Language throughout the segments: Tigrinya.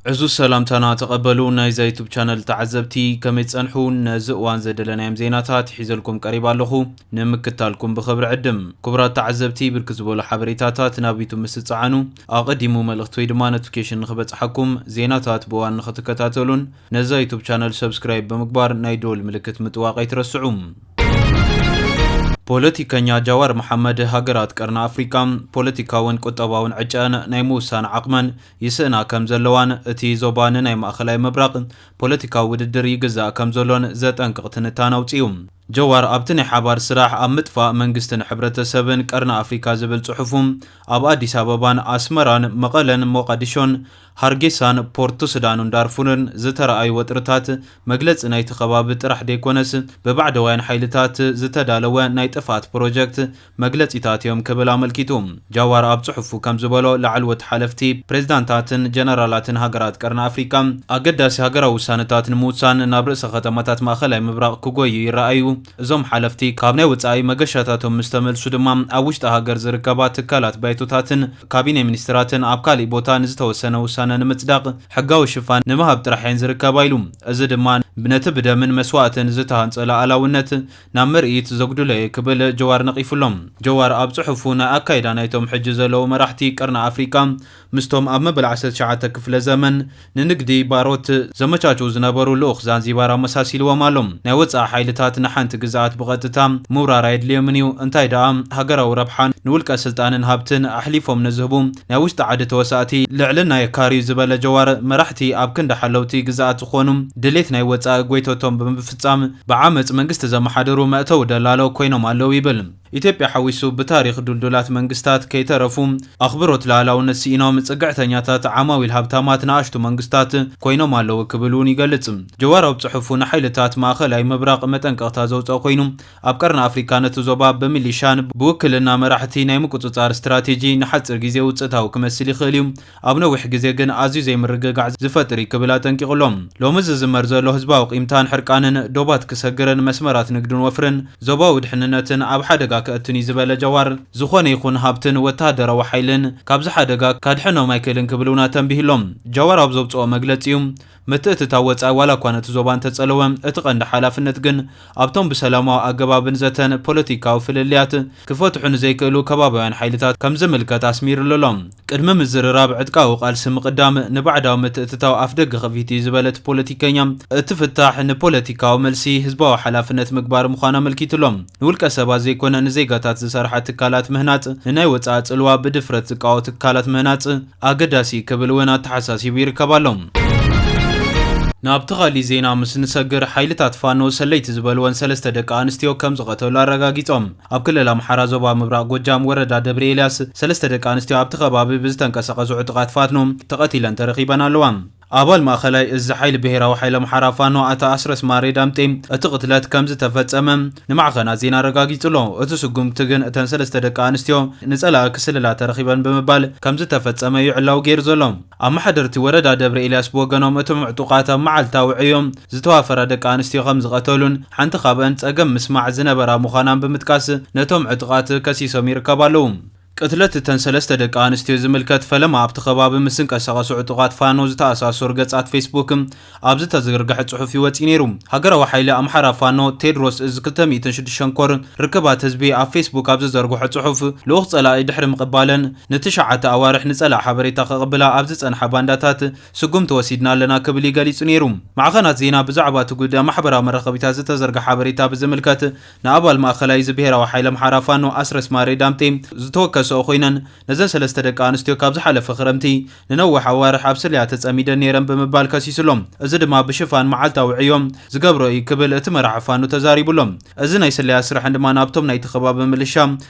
عزو سلامتنا تقبلوا نايزا يوتيوب channel تعزبتي كم يتصنحون نزقوان زدلنا يم زيناتات حيزلكم قريبا لخو نمكتالكم بخبر عدم كبرات تعزبتي بركزبوا لحبريتاتات نابيتو مستصعانو اقدموا ملغتو يدما نوتيفيكيشن نخبط حكم زيناتات بوان نختكتاتلون نزا يوتيوب channel سبسكرايب بمقبار نايدول ملكت متواقع ترسعوم ፖለቲከኛ ጃዋር መሐመድ ሃገራት ቀርና አፍሪካም ፖለቲካውን ቁጠባውን ዕጫን ናይ ሙሳን ዓቅመን ይስእና ከም ዘለዋን እቲ ዞባን ናይ ማእኸላይ መብራቅ ፖለቲካዊ ውድድር ይግዛእ ከም ዘሎን ዘጠንቅቕ ትንታነ አውፅዩ ጀዋር ኣብቲ ናይ ሓባር ስራሕ ኣብ ምጥፋእ መንግስትን ሕብረተሰብን ቀርና አፍሪካ ዝብል ጽሑፉም ኣብ አዲስ አበባን አስመራን መቐለን ሞቃዲሾን ሃርጌሳን ፖርቱ ሱዳንን ዳርፉርን ዝተረኣዩ ወጥርታት መግለጽ ናይቲ ከባቢ ጥራሕ ደይኮነስ በባዕደዋይን ሓይልታት ዝተዳለወ ናይ ጥፋት ፕሮጀክት መግለጺታት እዮም ክብል ኣመልኪቱ ጃዋር ኣብ ጽሑፉ ከም ዝበሎ ላዕለዎት ሓለፍቲ ፕሬዝዳንታትን ጀነራላትን ሃገራት ቀርና አፍሪካ ኣገዳሲ ሃገራዊ ውሳነታት ንምውሳን ናብ ርእሰ ከተማታት ማእኸላይ ምብራቅ ክጎዩ ይረኣዩ እዞም ሓለፍቲ ካብ ናይ ወጻኢ መገሻታቶም ምስ ተመልሱ ድማ ኣብ ውሽጢ ሃገር ዝርከባ ትካላት ባይቶታትን ካቢኔ ሚኒስትራትን ኣብ ካሊእ ቦታ ንዝተወሰነ ውሳነ ንምጽዳቅ ሕጋዊ ሽፋን ንምሃብ ጥራሕን ዝርከባ ኢሉ እዚ ድማ ብነቲ ብደምን መስዋዕትን ዝተሃንጸለ ኣላውነት ናብ ምርኢት ዘጉድለየ ክብል ጀዋር ነቂፍሎም ጀዋር ኣብ ጽሑፉ ናይ ኣካይዳ ናይቶም ሕጂ ዘለዉ መራሕቲ ቀርና አፍሪካ ምስቶም ኣብ መበል 19 ክፍለ ዘመን ንንግዲ ባሮት ዘመቻችው ዝነበሩ ልኡኽ ዛንዚባር ኣመሳሲልዎም ኣሎም ናይ ወጻኢ ሓይልታት ንሓንቲ ግዛኣት ብቐጥታ ምውራር ኣይድልዮምን እዩ እንታይ ደኣ ሃገራዊ ረብሓን ንውልቀ ስልጣንን ሃብትን ኣሕሊፎም ንዝህቡ ናይ ውሽጢ ዓዲ ተወሳእቲ ልዕልና የካርዩ ዝበለ ጀዋር መራሕቲ ኣብ ክንዲ ሓለውቲ ግዛኣት ዝኾኑ ድሌት ናይ ወጻኢ ጎይቶቶም ብምፍጻም ብዓመፅ መንግስቲ ዘመሓደሩ መእተው ደላለው ኮይኖም ኣለው ይብል ኢትዮጵያ ሓዊሱ ብታሪኽ ዱልዱላት መንግስታት ከይተረፉ ኣኽብሮት ላዕላውነት ሲኢኖም ጽግዕተኛታት ዓማዊል ሃብታማት ንኣሽቱ መንግስታት ኮይኖም ኣለው ክብሉን ይገልጽ ጀዋር ኣብ ጽሑፉ ንሓይልታት ማእኸላይ ምብራቅ መጠንቀቕታ ዘውፅኦ ኮይኑ ኣብ ቀርና አፍሪካ ነቲ ዞባ በሚሊሻን ብውክልና መራሕቲ ናይ ምቁፅጻር ስትራቴጂ ንሓፅር ግዜ ውፅእታዊ ክመስል ይኽእል እዩ ኣብ ነዊሕ ግዜ ግን ኣዝዩ ዘይምርግጋዕ ዝፈጥር ክብል ኣጠንቂቑሎም ሎሚ ዝዝመር ዘሎ ህዝባዊ ቂምታን ሕርቃንን ዶባት ክሰግርን መስመራት ንግድን ወፍርን ዞባዊ ድሕንነትን ኣብ ሓደጋ ከእትኒ ዝበለ ጀዋር ዝኾነ ይኹን ሃብትን ወታደራዊ ሓይልን ካብዚ ሓደጋ ካድሕኖም ኣይክእልን ክብሉና ተንቢህሎም ጀዋር ኣብ ዘውፅኦ መግለፂ እዩ ምትእትታ ወጻኢ ዋላ እኳ ነቲ ዞባ እንተጸለወ እቲ ቀንዲ ሓላፍነት ግን ኣብቶም ብሰላማዊ ኣገባብን ዘተን ፖለቲካዊ ፍልልያት ክፈትሑ ንዘይክእሉ ከባቢያውያን ሓይልታት ከም ዝምልከት ኣስሚሩሎም ቅድሚ ምዝርራብ ዕጥቃዊ ቃልሲ ምቕዳም ንባዕዳዊ ምትእትታዊ ኣፍ ደገ ኸፊቲ ዝበለት ፖለቲከኛ እቲ ፍታሕ ንፖለቲካዊ መልሲ ህዝባዊ ሓላፍነት ምግባር ምዃኑ ኣመልኪቱሎም ንውልቀ ሰባት ዘይኮነ ንዜጋታት ዝሰርሓ ትካላት ምህናፅ ንናይ ወጻኢ ጽልዋ ብድፍረት ዝቃወሙ ትካላት ምህናፅ ኣገዳሲ ክብል እውን ኣተሓሳሲቡ ይርከባሎም ናብቲ ዜና ምስ ንሰግር ሓይልታት ፋኖ ሰለይቲ ዝበልወን ሰለስተ ደቂ ኣንስትዮ ከም ዝቐተሉ ኣረጋጊጾም ኣብ ክልል ኣምሓራ ዞባ ምብራቅ ጎጃም ወረዳ ደብረ ኤልያስ ሰለስተ ደቂ ኣንስትዮ ኣብቲ ከባቢ ብዝተንቀሳቐሱ ዕጡቓት ፋኖ ተቐቲለን ተረኺበን ኣለዋ ኣባል ማእኸላይ እዚ ሓይሊ ብሄራዊ ሓይሊ ኣምሓራ ፋኖ ኣቶ ኣስረስ ማሬ ዳምጤ እቲ ቅትለት ከም ዝተፈጸመ ንማዕኸናት ዜና ኣረጋጊጹሎ እቲ ስጉምቲ ግን እተን ሰለስተ ደቂ ኣንስትዮ ንጸላኢ ክስልላ ተረኺበን ብምባል ከም ዝተፈጸመ ይዕላው ገይሩ ዘሎ ኣመሓደርቲ ወረዳ ደብረ ኤልያስ ብወገኖም እቶም ዕጡቓት ኣብ መዓልታዊ ዕዮም ዝተዋፈራ ደቂ ኣንስትዮ ከም ዝቐተሉን ሓንቲ ካብአን ጸገም ምስማዕ ዝነበራ ምዃናን ብምጥቃስ ነቶም ዕጡቓት ከሲሶም ይርከባሉ ቅትለት እተን ሰለስተ ደቂ ኣንስትዮ ዝምልከት ፈለማ ኣብቲ ከባቢ ምስ ዝንቀሳቐሱ ዕጡቓት ፋኖ ዝተኣሳሰሩ ገጻት ፌስቡክ ኣብ ዝተዘርግሐ ጽሑፍ ይወፂ ነይሩ ሃገራዊ ሓይሊ ኣምሓራ ፋኖ ቴድሮስ እዚ 206 ኮር ርክባት ህዝቢ ኣብ ፌስቡክ ኣብ ዝዘርግሖ ጽሑፍ ልኡኽ ጸላኢ ድሕሪ ምቕባለን ንትሽዓተ ኣዋርሕ ንጸላኢ ሓበሬታ ከቕብላ ኣብ ዝጸንሐ ባንዳታት ስጉም ተወሲድና ኣለና ክብል ይገሊጹ ነይሩ ማዕኸናት ዜና ብዛዕባ እቲ ጉዳይ ማሕበራዊ መራኸቢታት ዝተዘርግሐ ሓበሬታ ብዝምልከት ንኣባል ማእኸላይ እዚ ብሄራዊ ሓይሊ ኣምሓራ ፋኖ ኣስረስ ማሬ ዳምጤ ዝተወከ ሰው ኮይነን ነዘን ሰለስተ ደቂ ኣንስትዮ ካብ ዝሓለፈ ክረምቲ ንነዊሕ ኣዋርሕ ኣብ ስልያ ተጸሚደን ነይረን ብምባል ከሲስሎም እዚ ድማ ብሽፋን መዓልታዊ ዕዮም ዝገብሮ እዩ ክብል እቲ መራሒ ፋኖ ተዛሪቡሎም እዚ ናይ ስልያ ስራሕ ድማ ናብቶም ናይቲ ከባቢ ምልሻ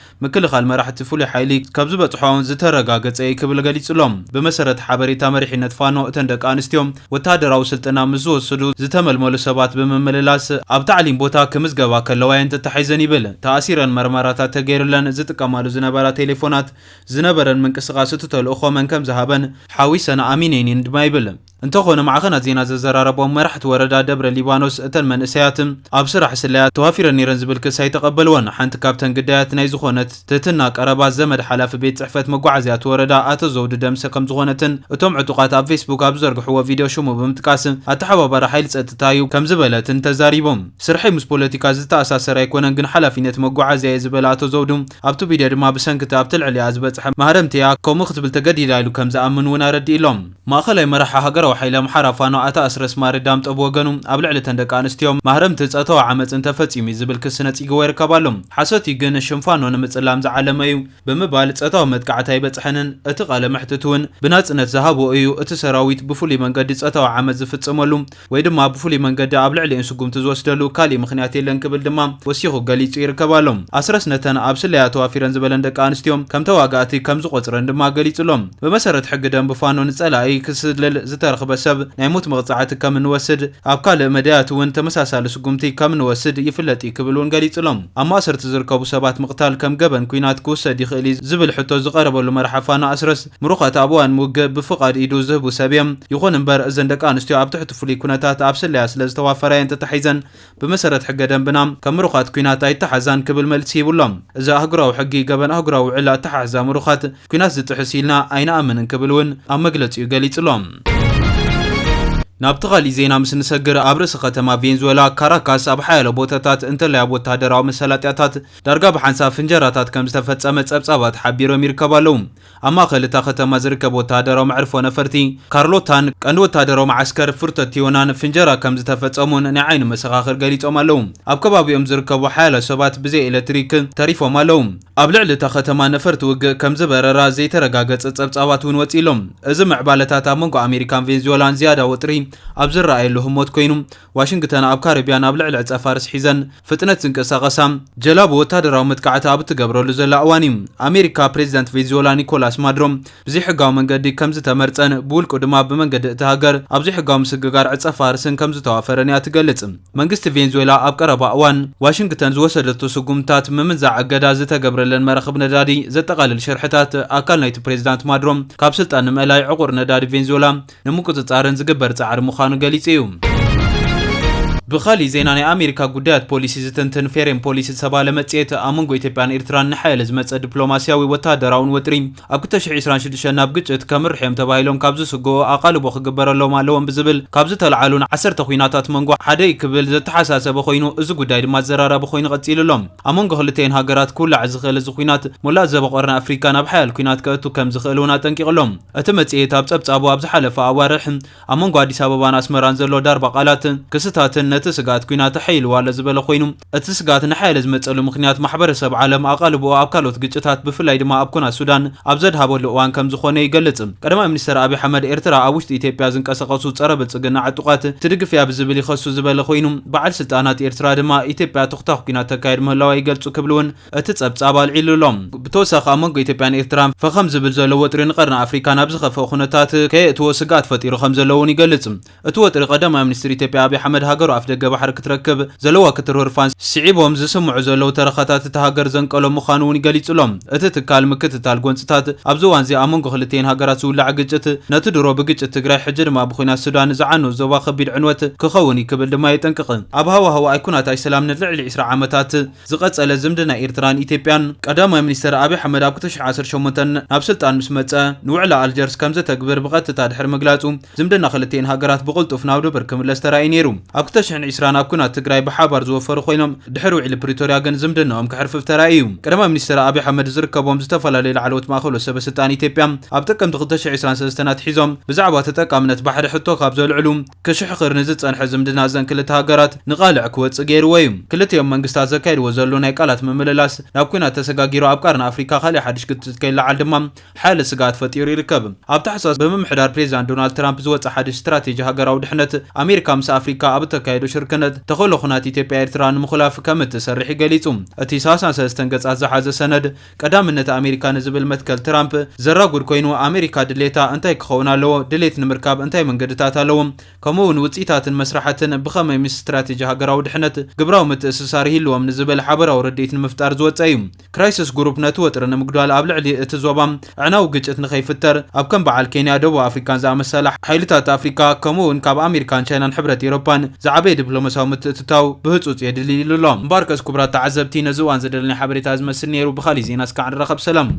ምክልኻል መራሕቲ ፍሉይ ሓይሊ ካብ ዝበፅሖም ዝተረጋገፀ እዩ ክብል ገሊጹሎም ብመሰረት ሓበሬታ መሪሕነት ፋኖ እተን ደቂ ኣንስትዮ ወታደራዊ ስልጠና ምስ ዝወሰዱ ዝተመልመሉ ሰባት ብምምልላስ ኣብ ታዕሊም ቦታ ክምዝገባ ከለዋየን ተታሒዘን ይብል ተኣሲረን መርመራታት ተገይሩለን ዝጥቀማሉ ዝነበራ ቴሌፎናት ዝነበረን ምንቅስቓስ ተልእኾ መን ከም ዝሃበን ሓዊሰን ኣሚነይን ድማ ይብል እንተኾነ ማዕኸናት ዜና ዘዘራረቦም መራሕቲ ወረዳ ደብረ ሊባኖስ እተን መንእሰያት ኣብ ስራሕ ስለያት ተዋፊረን ነይረን ዝብል ክስ ኣይተቐበልዎን። ሓንቲ ካብተን ግዳያት ናይ ዝኾነት ትህትና ቀረባ ዘመድ ሓላፊ ቤት ጽሕፈት መጓዓዝያት ወረዳ ኣቶ ዘውዱ ደምሰ ከም ዝኾነትን እቶም ዕጡቃት ኣብ ፌስቡክ ኣብ ዘርግሕዎ ቪድዮ ሽሙ ብምጥቃስ ኣተሓባባሪ ሓይሊ ጸጥታ እዩ ከም ዝበለትን ተዛሪቦም። ስርሐይ ምስ ፖለቲካ ዝተኣሳሰረ ኣይኮነን ግን ሓላፊነት መጓዓዝያ እየ ዝበለ ኣቶ ዘውዱ ኣብቲ ቪድዮ ድማ ብሰንኪቲ ኣብቲ ልዕሊኣ ዝበፅሐ ማህረምቲያ ከምኡ ክትብል ተገዲዳ ኢሉ ከም ዝኣምን እውን ኣረዲኢሎም። ማእኸላይ መራሒ ሃገራዊ ሓይሊ ኣምሓራ ፋኖ ኣታ ኣስረስ ማርዳም ጠብ ወገኑ ኣብ ልዕሊ ተን ደቂ ኣንስትዮ ማህረምቲ ጸተዋ ዓመፅን ተፈጺሙ ዝብል ክስ ነፂግዎ ይርከብ ኣሎ። ሓሶት ግን ሽንፋኖ ንምጽላም ዝዓለመ እዩ ብምባል ጸተዋ መጥቃዕታ ይበፅሐንን እቲ ቃለ መሕትት እውን ብናጽነት ዝሃቦ እዩ እቲ ሰራዊት ብፍሉይ መንገዲ ጸተዋ ዓመፅ ዝፍጽመሉ ወይ ድማ ብፍሉይ መንገዲ ኣብ ልዕሊ እንስጉምቲ ዝወስደሉ ካሊእ ምክንያት የለን ክብል ድማ ወሲኹ ገሊጹ ይርከብ ኣሎ። ኣስረስ ነተን ኣብ ስለያ ተዋፊረን ዝበለን ደቂ ኣንስትዮ ከም ተዋጋእቲ ከም ዝቆፅረን ድማ ገሊጹሎም። ብመሰረት ሕጊ ደንቢ ፋኖ ንጸላኢ ክስልል ዝተረኽበ ሰብ ናይ ሞት መቕጻዕቲ ከም እንወስድ ኣብ ካልእ መድያት እውን ተመሳሳሊ ስጉምቲ ከም እንወስድ ይፍለጥ ክብል እውን ገሊጹሎም። ኣብ ማእሰርቲ ዝርከቡ ሰባት ምቕታል ከም ገበን ኩናት ክውሰድ ይኽእል ዝብል ሕቶ ዝቐረበሉ መራሒ ፋኖ ኣስረስ ምሩኻት ኣብ እዋን ምውግእ ብፍቓድ ኢዱ ዝህቡ ሰብ እዮም። ይኹን እምበር እዘን ደቂ ኣንስትዮ ኣብ ትሕቲ ፍሉይ ኩነታት ኣብ ስለያ ስለ ዝተዋፈራየን ተታሒዘን ብመሰረት ሕገ ደንብና ከም ምሩኻት ኩናት ኣይተሓዛን ክብል መልሲ ይብሎም። እዚ ኣህጉራዊ ሕጊ ገበን ኣህጉራዊ ውዕል ኣተሓሕዛ ምሩኻት ኩናት ዝጥሕስ ኢልና ኣይንኣምንን ክብል እውን ኣብ መግለፂኡ ገሊጹሎም። ናብቲ ኻሊእ ዜና ምስ ንሰግር ኣብ ርእሲ ከተማ ቬንዙዌላ ካራካስ ኣብ ሓያሎ ቦታታት እንተለያብ ወታደራዊ መሰላጥያታት ዳርጋ ብሓንሳብ ፍንጀራታት ከም ዝተፈጸመ ጸብጻባት ሓቢሮም ይርከቡ ኣለዉ። ኣብ ማእኸል እታ ከተማ ዝርከብ ወታደራዊ መዕርፎ ነፈርቲ ካርሎታን ቀንዲ ወታደራዊ ማዓስከር ፍርተትዮናን ፍንጀራ ከም ዝተፈጸሙን ናይ ዓይኒ መሰኻኽር ገሊጾም ኣለዉ። ኣብ ከባቢኦም ዝርከቡ ሓያሎ ሰባት ብዘይ ኤሌክትሪክ ተሪፎም ኣለዉ። ኣብ ልዕሊ እታ ከተማ ነፈርቲ ውግእ ከም ዝበረራ ዘይተረጋገጸ ጸብጻባት እውን ወፂሎም። እዚ ምዕባለታት ኣብ መንጎ ኣሜሪካን ቬንዙዌላን ዝያዳ ወጥሪ ኣብ ዝረኣየሉ ህሞት ኮይኑ ዋሽንግተን ኣብ ካሪብያን ኣብ ልዕሊ ዕፀ ፋርስ ሒዘን ፍጥነት ዝንቀሳቐሳ ጀላቡ ወታደራዊ መጥቃዕቲ ኣብ እትገብረሉ ዘላ እዋን እዩ። ኣሜሪካ ፕሬዚዳንት ቬንዙዌላ ኒኮላስ ማዱሮ ብዘይሕጋዊ መንገዲ ከም ዝተመርፀን ብውልቁ ድማ ብመንገዲ እቲ ሃገር ኣብ ዘይሕጋዊ ምስግጋር ዕፀ ፋርስን ከም ዝተዋፈረን እያ ትገልጽ። መንግስቲ ቬንዙዌላ ኣብ ቀረባ እዋን ዋሽንግተን ዝወሰደቶ ስጉምታት ምምንዛዕ እገዳ ዝተገብረለን መራኽብ ነዳዲ ዘጠቓልል ሸርሕታት ኣካል ናይቲ ፕሬዚዳንት ማዱሮ ካብ ስልጣን ንምእላይ ዕቁር ነዳዲ ቬንዙዌላ ንምቁፅጻርን ዝግበር ጻዕሪ ምዃኑ ገሊጹ እዩ። ብኻሊእ ዜና ናይ ኣሜሪካ ጉዳያት ፖሊሲ ዝተንትን ፌሬን ፖሊሲ ዝተባሃለ መጽሔት ኣብ መንጎ ኢትዮጵያን ኤርትራን ንሓየለ ዝመጸ ዲፕሎማስያዊ ወታደራውን ወጥሪ ኣብ 2026 ናብ ግጭት ከምርሕዮም ተባሂሎም ካብ ዝስግኡ ኣቓልቦ ክግበረሎም ኣለዎም ብዝብል ካብ ዝተለዓሉን 10 ኩናታት መንጎ ሓደ ክብል ዘተሓሳሰበ ኮይኑ እዚ ጉዳይ ድማ ዘራረበ ኮይኑ ቀፂሉሎም። ኣብ መንጎ ክልተን ሃገራት ክውላዕ ዝኽእል እዚ ኩናት ሙላእ ዘበቆርና ኣፍሪካ ናብ ሓያል ኩናት ከእቱ ከም ዝኽእል እውን ኣጠንቂቕሎም። እቲ መጽሔት ኣብ ጸብጻቡ ኣብ ዝሓለፈ ኣዋርሕ ኣብ መንጎ ኣዲስ ኣበባን ኣስመራን ዘሎ ዳርባ ቃላትን ክስታትን ነቲ ስጋት ኩናት ሓይልዋለ ዝበለ ኮይኑ እቲ ስጋት ንሓይለ ዝመጸሉ ምክንያት ማሕበረሰብ ዓለም ኣቓልቦ ኣብ ካልኦት ግጭታት ብፍላይ ድማ ኣብ ኩናት ሱዳን ኣብ ዘድሃበሉ እዋን ከም ዝኾነ ይገልጽ። ቀዳማይ ሚኒስትር ኣብይ ኣሕመድ ኤርትራ ኣብ ውሽጢ ኢትዮጵያ ዝንቀሳቐሱ ጸረ ብልጽግና ዕጡቃት ትድግፍያ ብዝብል ይኸሱ ዝበለ ኮይኑ በዓል ስልጣናት ኤርትራ ድማ ኢትዮጵያ ተኽታኽ ኩናት ተካይድ ምህላዋ ይገልጹ ክብል እውን እቲ ጸብጻብ ኣልዒሉሎም። ብተወሳኺ ኣብ መንጎ ኢትዮጵያን ኤርትራን ፈኸም ዝብል ዘሎ ወጥሪ ንቐርኒ ኣፍሪካ ናብ ዝኸፍአ ኩነታት ከየእትዎ ስጋት ፈጢሩ ከም ዘለውን ይገልጽ። እቲ ወጥሪ ቀዳማይ ሚኒስትር ኢትዮጵያ ኣብይ ኣሕመድ ሃገሩ ኣፍ ደገ ባሕሪ ክትረክብ ዘለዋ ክትርህርፋን ስዒቦም ዝስምዑ ዘለዉ ተረኻታት እቲ ሃገር ዘንቀሎም ምዃኑ እውን ይገሊጹሎም። እቲ ትካል ምክትታል ጎንፅታት ኣብዚ እዋን እዚ ኣብ መንጎ ክልተን ሃገራት ዝውላዕ ግጭት ነቲ ድሮ ብግጭት ትግራይ ሕጂ ድማ ብኩናት ሱዳን ዝዓኑ ዞባ ከቢድ ዕንወት ክኸውን ይክብል ድማ ይጠንቅቕ። ኣብ ሃዋህው ኣይኩናት ሰላም ንልዕሊ 20 ዓመታት ዝቐጸለ ዝምድና ኤርትራን ኢትዮጵያን ቀዳማይ ሚኒስትር ኣብይ ኣሕመድ ኣብ 2018 ናብ ስልጣን ምስ መጸ ንውዕላ ኣልጀርስ ከም ዘተግብር ብቐጥታ ድሕሪ ምግላጹ ዝምድና ክልተን ሃገራት ብቕልጡፍ ናብ ድብር ክምለስ ተራእዩ ነይሩ። ኣብ 2020 ኣብ ኩናት ትግራይ ብሓባር ዝወፈሩ ኮይኖም ድሕሪ ውዕሊ ፕሪቶርያ ግን ዝምድናኦም ክሕርፍፍ ተራእዩ። ቀዳማይ ሚኒስትር ኣብይ ኣሕመድ ዝርከቦም ዝተፈላለዩ ላዕለዎት ማእኸሎት ሰበስልጣን ኢትዮጵያ ኣብ ጥቅምቲ 2023 ኣትሒዞም ብዛዕባ ተጠቃምነት ባሕሪ ሕቶ ካብ ዘልዕሉ ክሽሕኽር ንዝጸንሐ ዝምድና እዘን ክልተ ሃገራት ንቓልዕ ክወፅእ ገይርዎ እዩ። ክልቲኦም መንግስታት ዘካይድዎ ዘሎ ናይ ቃላት ምምልላስ ናብ ኩናት ተሰጋጊሩ ኣብ ቃርኒ ኣፍሪካ ካልእ ሓድሽ ግጭት ከይለዓል ድማ ሓያለ ስጋት ፈጢሩ ይርከብ። ኣብ ታሕሳስ ብምምሕዳር ፕሬዚዳንት ዶናልድ ትራምፕ ዝወፀ ሓድሽ ስትራቴጂ ሃገራዊ ድሕነት ኣሜሪካ ምስ ኣፍሪካ ኣብ ተካይዶ ሽርክነት ተኸሎ ኩናት ኢትዮጵያ ኤርትራ ንምኽላፍ ከም እትሰርሕ ገሊጹ እቲ 33 ገጻት ዝሓዘ ሰነድ ቀዳምነት ኣሜሪካ ንዝብል መትከል ትራምፕ ዘራጉድ ኮይኑ ኣሜሪካ ድሌታ እንታይ ክኸውን ኣለዎ ድሌት ንምርካብ እንታይ መንገድታት ኣለዎ ከምኡውን ውፅኢታትን መስራሕትን ብኸመይ ምስ ስትራቴጂ ሃገራዊ ድሕነት ግብራዊ ምትእስሳር ይህልዎም ንዝብል ሓበራዊ ረድኤት ንምፍጣር ዝወፀ እዩ ክራይሲስ ግሩፕ ነቲ ወጥሪ ንምጉዳል ኣብ ልዕሊ እቲ ዞባ ዕናዊ ግጭት ንኸይፍጠር ኣብ ከም በዓል ኬንያ ደቡብ ኣፍሪካን ዝኣመሰላ ሓይልታት ኣፍሪካ ከምኡውን ካብ ኣሜሪካን ቻይናን ሕብረት ኤውሮፓን ዝዓበየ ዲፕሎማስያዊ ምትእትታው ብህፁፅ የድልይሉ ኣሎ እምበር ከስ ክቡራት ተዓዘብቲ ነዚ እዋን ዘደለኒ ሓበሬታ ዝመስል ነይሩ ብኻሊእ ዜና እስካዕ ንረኸብ ሰላም